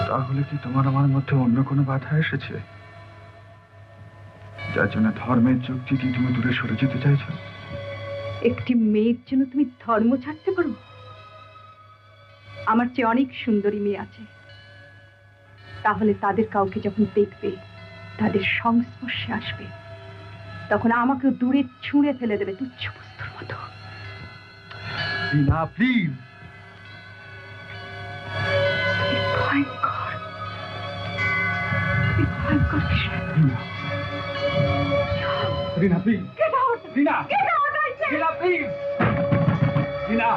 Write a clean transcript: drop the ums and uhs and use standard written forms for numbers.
তাহলে কি তোমার আমার মধ্যে অন্য কোনো বাধা এসেছে, যার জন্য ধর্মের যুক্তি দিয়ে তুমি দূরে সরে যেতে চাইছো? একটি মেয়ের জন্য তুমি ধর্ম ছাড়তে পারো? আমার চেয়ে অনেক সুন্দরী মেয়ে আছে, তাহলে তাদের কাউকে যখন দেখবে, তাদের সংস্পর্শে আসবে, তখন আমাকেও দূরে ছুঁড়ে ফেলে দেবে তুচ্ছ বস্তুর মতো। রিনা প্লিজ। ভয়ঙ্কর, ভয়ঙ্কর বিষয়। Rina please. Rina, Rina please. Rina.